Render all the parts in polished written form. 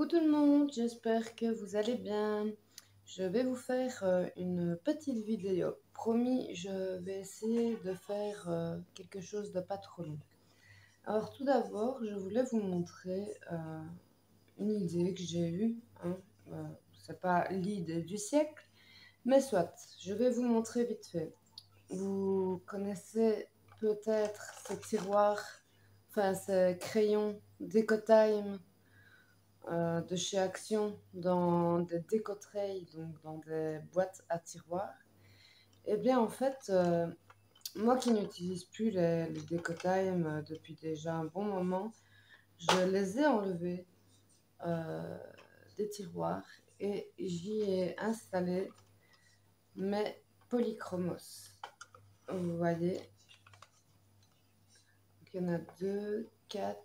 Coucou tout le monde, j'espère que vous allez bien. Je vais vous faire une petite vidéo. Promis, je vais essayer de faire quelque chose de pas trop long. Alors tout d'abord, je voulais vous montrer une idée que j'ai eue. Hein. C'est pas l'idée du siècle, mais soit, je vais vous montrer vite fait. Vous connaissez peut-être ces tiroirs, enfin ces crayons Decotime de chez Action dans des décotrails, donc dans des boîtes à tiroirs. Eh bien, en fait, moi qui n'utilise plus les Decotime depuis déjà un bon moment, je les ai enlevés euh, des tiroirs et j'y ai installé mes polychromos. Vous voyez, donc, il y en a 2, 4,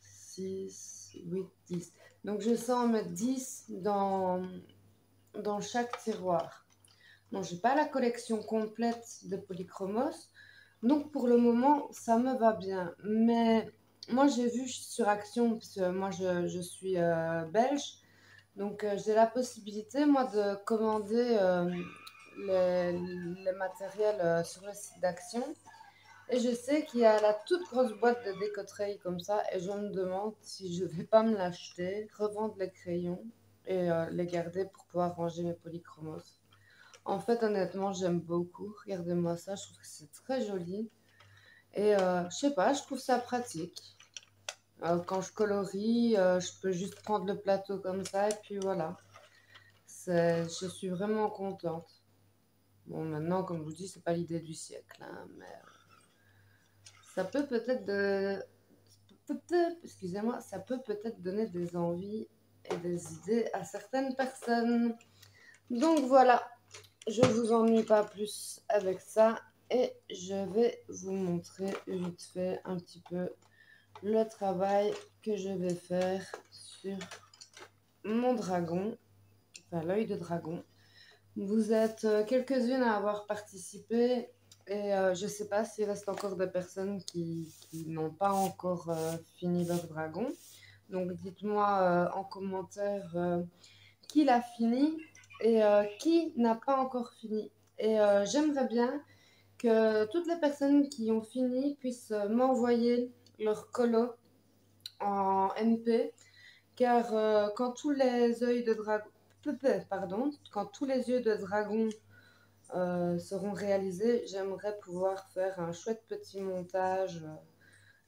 6, 8, 10. Donc je sens en mettre 10 dans chaque tiroir. Bon, j'ai pas la collection complète de Polychromos, donc pour le moment, ça me va bien. Mais moi, j'ai vu sur Action, parce que moi, je suis belge, donc j'ai la possibilité, moi, de commander les matériels sur le site d'Action. Et je sais qu'il y a la toute grosse boîte de décotrails comme ça, et je me demande si je vais pas me l'acheter, revendre les crayons et les garder pour pouvoir ranger mes polychromos. En fait, honnêtement, j'aime beaucoup. Regardez-moi ça, je trouve que c'est très joli. Et je sais pas, je trouve ça pratique. Quand je colorie, je peux juste prendre le plateau comme ça, et puis voilà. Je suis vraiment contente. Bon, maintenant, comme je vous dis, c'est pas l'idée du siècle, hein, mais ça peut peut-être excusez-moi, ça peut peut-être donner des envies et des idées à certaines personnes. Donc voilà, je vous ennuie pas plus avec ça et je vais vous montrer vite fait un petit peu le travail que je vais faire sur mon dragon, enfin l'œil de dragon. Vous êtes quelques-unes à avoir participé et je ne sais pas s'il reste encore des personnes qui n'ont pas encore fini leur dragon. Donc dites-moi en commentaire qui l'a fini et qui n'a pas encore fini. Et j'aimerais bien que toutes les personnes qui ont fini puissent m'envoyer leur colo en MP, car quand tous les yeux de dragon, pardon, quand tous les yeux de dragon seront réalisés, j'aimerais pouvoir faire un chouette petit montage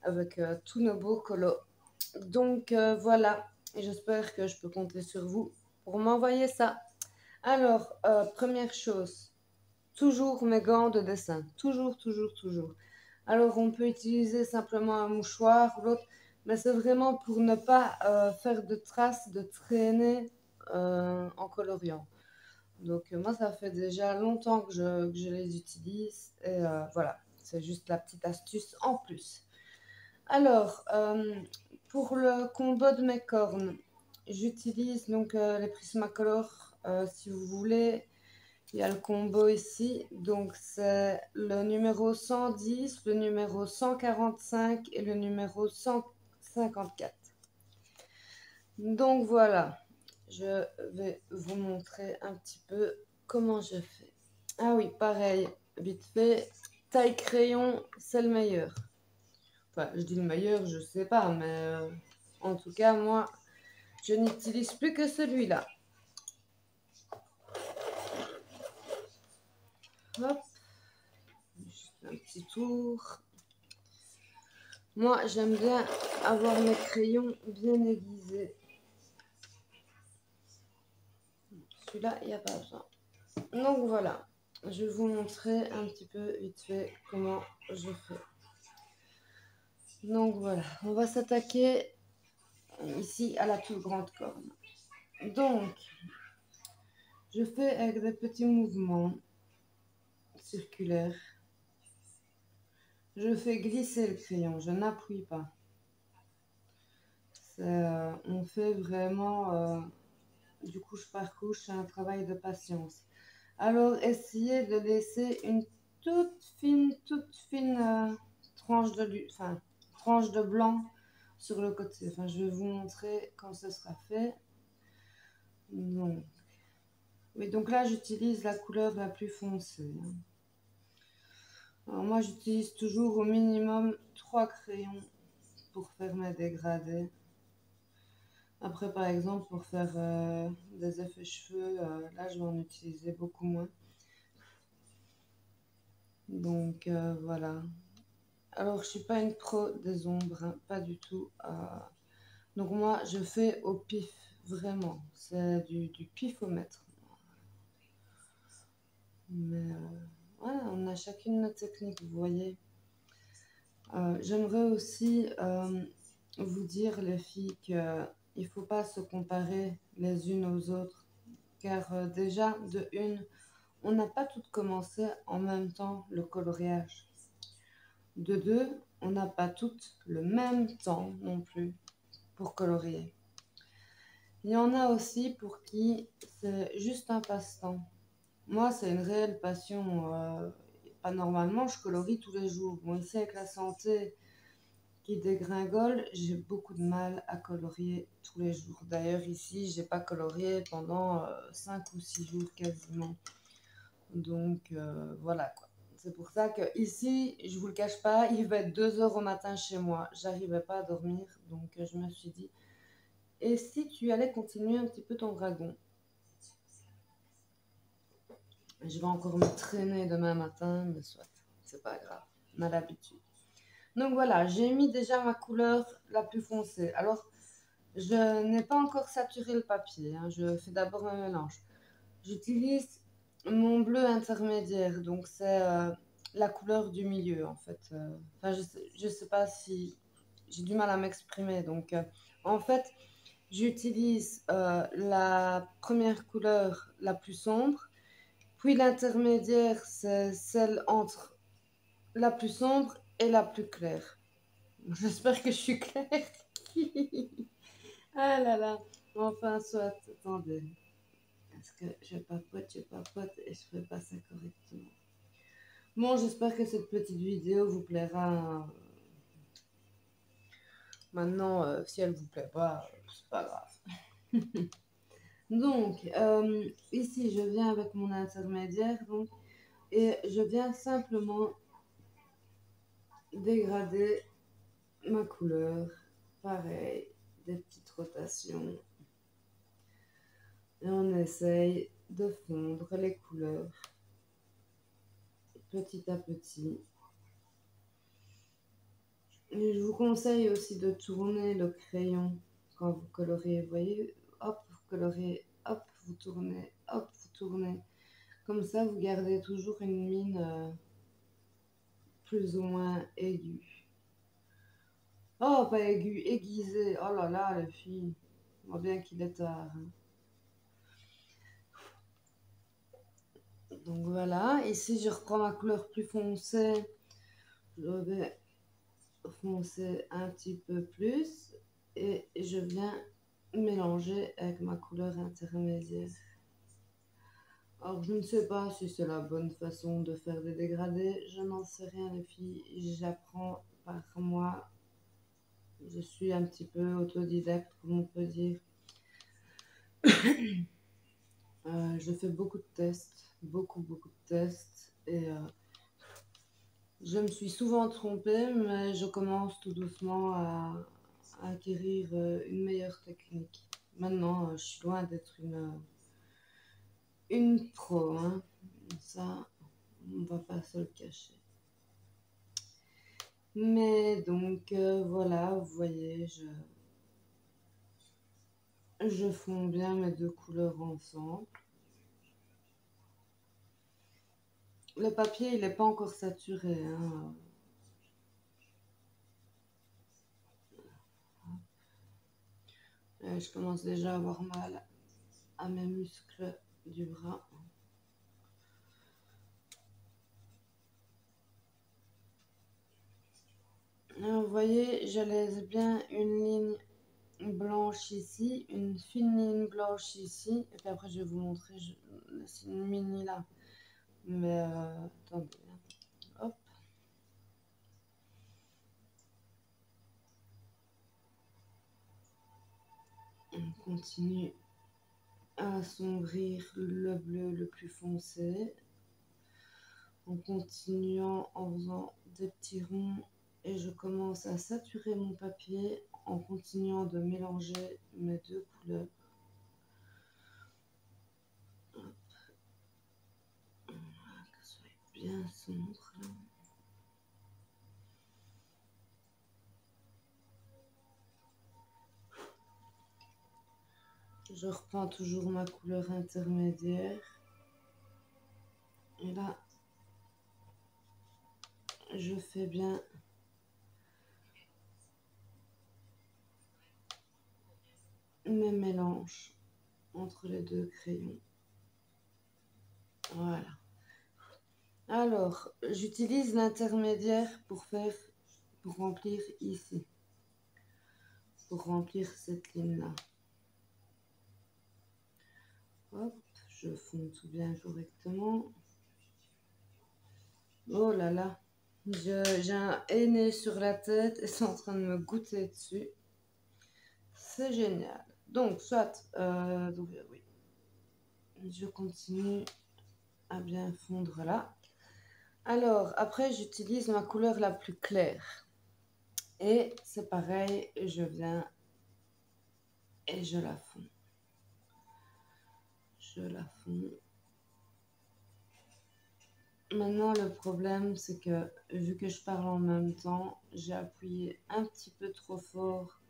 avec tous nos beaux colos. Donc voilà, j'espère que je peux compter sur vous pour m'envoyer ça. Alors, première chose, toujours mes gants de dessin. Toujours, toujours, toujours. Alors, on peut utiliser simplement un mouchoir ou l'autre, mais c'est vraiment pour ne pas faire de traces, de traînées en coloriant. Donc, moi, ça fait déjà longtemps que je les utilise. Et voilà, c'est juste la petite astuce en plus. Alors, pour le combo de mes cornes, j'utilise donc les Prismacolor. Si vous voulez, il y a le combo ici. Donc, c'est le numéro 110, le numéro 145 et le numéro 154. Donc, voilà. Je vais vous montrer un petit peu comment je fais. Ah oui, pareil, vite fait. Taille crayon, c'est le meilleur. Enfin, je dis le meilleur, je sais pas, mais en tout cas, moi, je n'utilise plus que celui-là. Hop, juste un petit tour. Moi, j'aime bien avoir mes crayons bien aiguisés. Celui-là, il n'y a pas besoin. Donc voilà, je vais vous montrer un petit peu vite fait comment je fais. Donc voilà, on va s'attaquer ici à la toute grande corne. Donc, je fais avec des petits mouvements circulaires. Je fais glisser le crayon, je n'appuie pas. On fait vraiment du couche par couche, un travail de patience. Alors, essayez de laisser une toute fine tranche de blanc sur le côté. Enfin, je vais vous montrer quand ce sera fait. Donc, oui, donc là, j'utilise la couleur la plus foncée. Alors moi, j'utilise toujours au minimum 3 crayons pour faire mes dégradés. Après, par exemple, pour faire des effets cheveux, là, je vais en utiliser beaucoup moins. Donc, voilà. Alors, je suis pas une pro des ombres, hein, pas du tout. Donc, moi, je fais au pif, vraiment. C'est du pifomètre. Mais voilà, on a chacune notre technique, vous voyez. J'aimerais aussi vous dire, les filles, qu'il ne faut pas se comparer les unes aux autres. Car déjà, de une, on n'a pas toutes commencé en même temps le coloriage. De deux, on n'a pas toutes le même temps non plus pour colorier. Il y en a aussi pour qui c'est juste un passe-temps. Moi, c'est une réelle passion. Pas normalement, je colorie tous les jours. Bon, ici, avec la santé qui dégringole, j'ai beaucoup de mal à colorier tous les jours. D'ailleurs, ici, j'ai pas colorié pendant 5 ou 6 jours quasiment. Donc, voilà quoi. C'est pour ça que ici, je vous le cache pas, il va être 2 heures au matin chez moi. J'arrivais pas à dormir, donc je me suis dit, et si tu allais continuer un petit peu ton dragon? Je vais encore me traîner demain matin, mais soit, c'est pas grave, on a l'habitude. Donc voilà, j'ai mis déjà ma couleur la plus foncée. Alors, je n'ai pas encore saturé le papier, hein. Je fais d'abord un mélange. J'utilise mon bleu intermédiaire, donc c'est la couleur du milieu en fait. Enfin, je sais pas si j'ai du mal à m'exprimer. Donc, en fait, j'utilise la première couleur la plus sombre, puis l'intermédiaire, c'est celle entre la plus sombre et la plus claire. J'espère que je suis claire. Ah là là. Enfin, soit, attendez. Est-ce que je papote et je fais pas ça correctement? Bon, j'espère que cette petite vidéo vous plaira. Maintenant, si elle vous plaît pas, c'est pas grave. Donc, ici, je viens avec mon intermédiaire, donc, et je viens simplement dégrader ma couleur. Pareil, des petites rotations. Et on essaye de fondre les couleurs petit à petit. Et je vous conseille aussi de tourner le crayon quand vous colorez. Vous voyez, hop, vous colorez, hop, vous tournez, hop, vous tournez. Comme ça, vous gardez toujours une mine plus ou moins aiguë. Oh, pas aiguë, aiguisée. Oh là là, les filles. On voit bien qu'il est tard, hein. Donc voilà, ici je reprends ma couleur plus foncée. Je vais foncer un petit peu plus et je viens mélanger avec ma couleur intermédiaire. Alors je ne sais pas si c'est la bonne façon de faire des dégradés, je n'en sais rien les filles, j'apprends par moi, je suis un petit peu autodidacte comme on peut dire. Je fais beaucoup de tests, beaucoup de tests et je me suis souvent trompée, mais je commence tout doucement à acquérir une meilleure technique. Maintenant, je suis loin d'être une pro, hein. Ça, on va pas se le cacher. Mais donc, voilà, vous voyez, je fonds bien mes deux couleurs ensemble. Le papier, il n'est pas encore saturé, hein. Je commence déjà à avoir mal à mes muscles du bras. Alors, vous voyez, je laisse bien une ligne blanche ici, une fine ligne blanche ici, et puis après je vais vous montrer, je laisse une mini là. Mais attendez, hop. On continue à assombrir le bleu le plus foncé. En continuant en faisant des petits ronds. Et je commence à saturer mon papier en continuant de mélanger mes deux couleurs. Hop. Voilà, que ce soit bien sombre là. Je reprends toujours ma couleur intermédiaire. Et là, je fais bien mes mélanges entre les deux crayons. Voilà. Alors, j'utilise l'intermédiaire pour remplir ici. Pour remplir cette ligne-là. Hop, je fonds tout bien correctement. Oh là là, j'ai un henné sur la tête et c'est en train de me goûter dessus. C'est génial. Donc, oui, je continue à bien fondre là. Alors, après, j'utilise ma couleur la plus claire. Et c'est pareil, je viens et je la fonds. Je la fonds. Maintenant, le problème, c'est que vu que je parle en même temps, j'ai appuyé un petit peu trop fort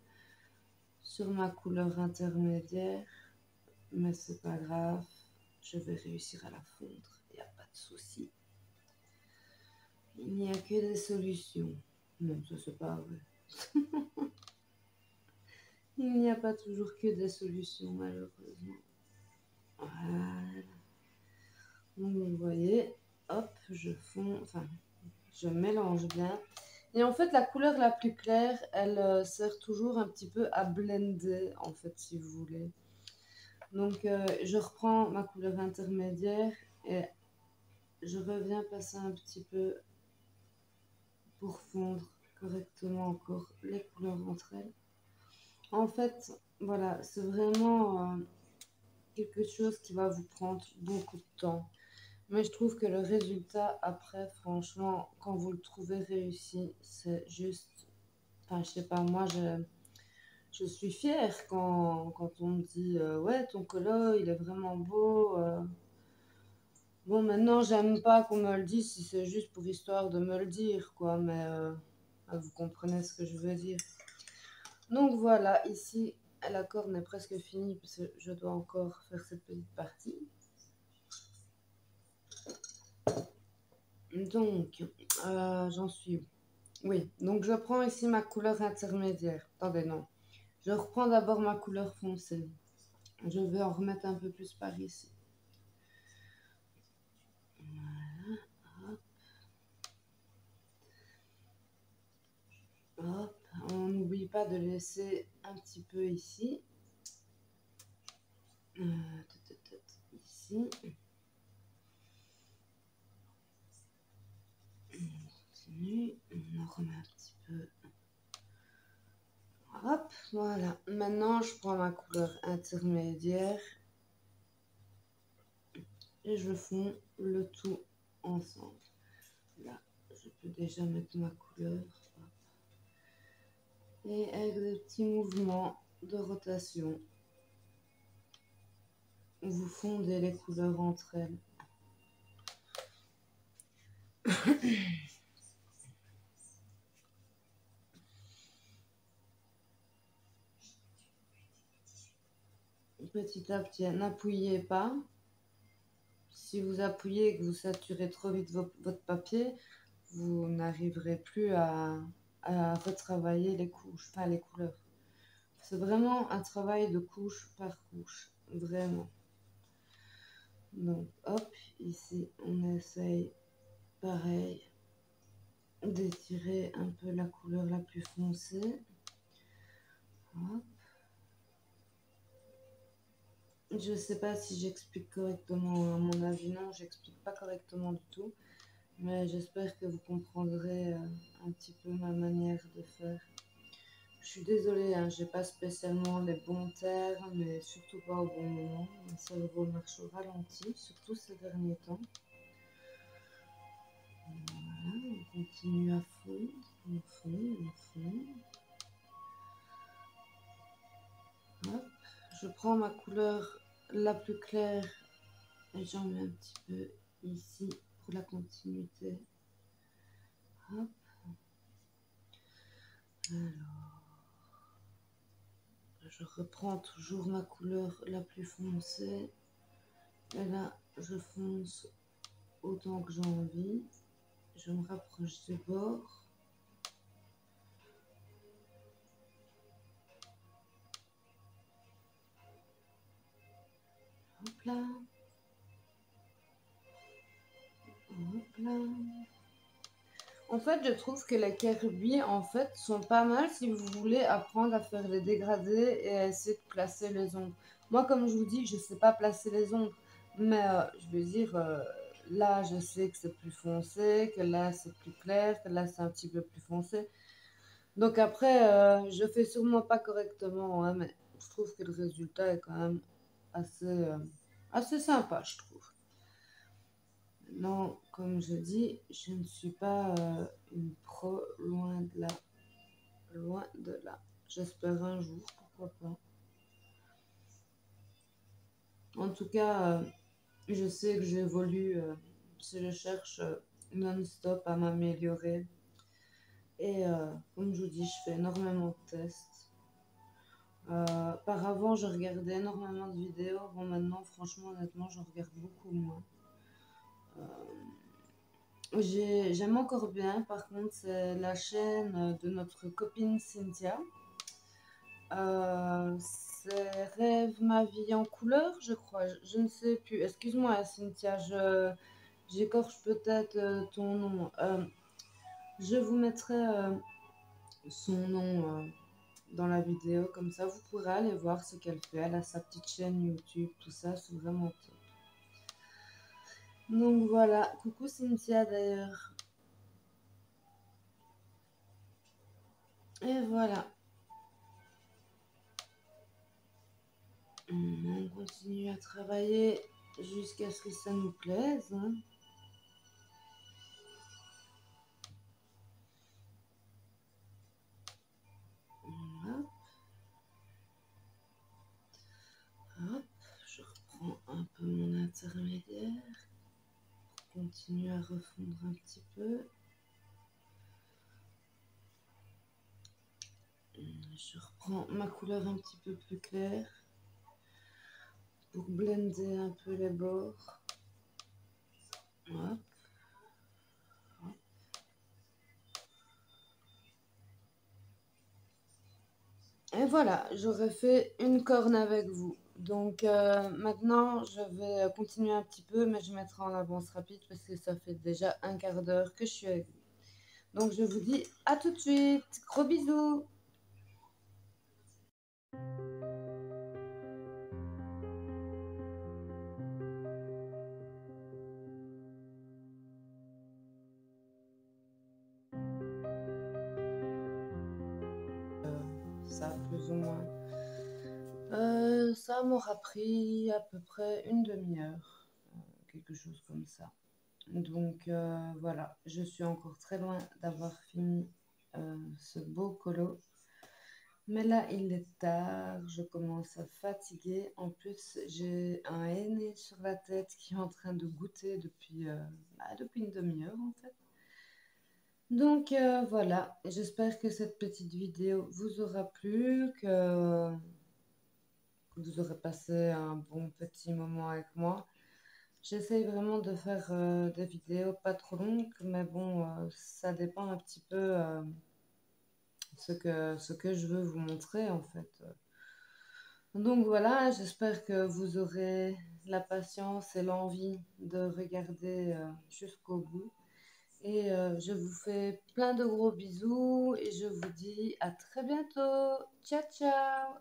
sur ma couleur intermédiaire. Mais c'est pas grave, je vais réussir à la fondre, il n'y a pas de souci. Il n'y a que des solutions. Non, ça c'est pas vrai. Il n'y a pas toujours que des solutions, malheureusement. Voilà. Donc vous voyez, hop, je fonds, enfin, je mélange bien. Et en fait, la couleur la plus claire, elle sert toujours un petit peu à blender, en fait, si vous voulez. Donc, je reprends ma couleur intermédiaire et je reviens passer un petit peu pour fondre correctement encore les couleurs entre elles. En fait, voilà, c'est vraiment quelque chose qui va vous prendre beaucoup de temps. Mais je trouve que le résultat après, franchement, quand vous le trouvez réussi, c'est juste... Enfin, je sais pas, moi, je suis fière quand on me dit ouais, ton colo, il est vraiment beau. Bon, maintenant, j'aime pas qu'on me le dise si c'est juste pour histoire de me le dire, quoi. Mais vous comprenez ce que je veux dire. Donc voilà, ici, la corne est presque finie parce que je dois encore faire cette petite partie. Donc, j'en suis où? Oui, donc je prends ici ma couleur intermédiaire. Attendez, non. Je reprends d'abord ma couleur foncée. Je vais en remettre un peu plus par ici. Voilà, hop. Hop, on n'oublie pas de laisser un petit peu ici. Ici. On continue, on en remet un petit peu. Hop, voilà. Maintenant, je prends ma couleur intermédiaire et je fonds le tout ensemble. Là, je peux déjà mettre ma couleur. Hop. Et avec des petits mouvements de rotation, vous fondez les couleurs entre elles. Petit à petit, n'appuyez pas. Si vous appuyez et que vous saturez trop vite votre papier, vous n'arriverez plus à retravailler les couches, enfin les couleurs. C'est vraiment un travail de couche par couche, vraiment. Donc hop, ici on essaye pareil d'étirer un peu la couleur la plus foncée. Hop. Je ne sais pas si j'explique correctement, à mon avis non, j'explique pas correctement du tout. Mais j'espère que vous comprendrez un petit peu ma manière de faire. suis désolée, hein, j'ai pas spécialement les bons termes, mais surtout pas au bon moment. Mon cerveau marche au ralenti, surtout ces derniers temps. Voilà, on continue à fondre, on fond, on fond. Hop, je prends ma couleur la plus claire et j'en mets un petit peu ici pour la continuité. Hop. Alors, je reprends toujours ma couleur la plus foncée. Et là, je fonce autant que j'ai envie. Je me rapproche des bords. Hop là. Hop là. En fait, je trouve que les Kirby, en fait, sont pas mal si vous voulez apprendre à faire les dégradés et à essayer de placer les ombres. Moi, comme je vous dis, je sais pas placer les ombres. Mais je veux dire, là, je sais que c'est plus foncé, que là, c'est plus clair, que là, c'est un petit peu plus foncé. Donc après, je fais sûrement pas correctement, hein, mais je trouve que le résultat est quand même assez sympa, je trouve. Non, comme je dis, je ne suis pas une pro, loin de là. Loin de là. J'espère un jour, pourquoi pas. En tout cas, je sais que j'évolue si je cherche non-stop à m'améliorer. Et comme je vous dis, je fais énormément de tests. Par avant, je regardais énormément de vidéos. Bon, maintenant, franchement, honnêtement, j'en regarde beaucoup moins. J'aime encore bien, par contre, c'est la chaîne de notre copine Cynthia. C'est Rêve ma vie en couleur, je crois. Je ne sais plus. Excuse-moi, Cynthia, j'écorche peut-être ton nom. Je vous mettrai son nom dans la vidéo, comme ça vous pourrez aller voir ce qu'elle fait. Elle a sa petite chaîne YouTube, tout ça, c'est vraiment top. Donc voilà, coucou Cynthia d'ailleurs. Et voilà. On continue à travailler jusqu'à ce que ça nous plaise. Hein. Hop. Hop. Je reprends un peu mon intermédiaire. Pour continuer à refondre un petit peu. Je reprends ma couleur un petit peu plus claire. Pour blender un peu les bords. Hop. Et voilà, j'aurais fait une corne avec vous. Donc maintenant, je vais continuer un petit peu, mais je mettrai en avance rapide parce que ça fait déjà un quart d'heure que je suis avec vous. Donc je vous dis à tout de suite. Gros bisous. Ça, plus ou moins. Ça m'aura pris à peu près une demi-heure, quelque chose comme ça. Donc voilà, je suis encore très loin d'avoir fini ce beau colo. Mais là, il est tard, je commence à fatiguer. En plus, j'ai un henné sur la tête qui est en train de goûter depuis une demi-heure en fait. Donc voilà, j'espère que cette petite vidéo vous aura plu, que vous aurez passé un bon petit moment avec moi. J'essaye vraiment de faire des vidéos pas trop longues, mais bon, ça dépend un petit peu ce que je veux vous montrer en fait. Donc voilà, j'espère que vous aurez la patience et l'envie de regarder jusqu'au bout. Et je vous fais plein de gros bisous et je vous dis à très bientôt. Ciao, ciao!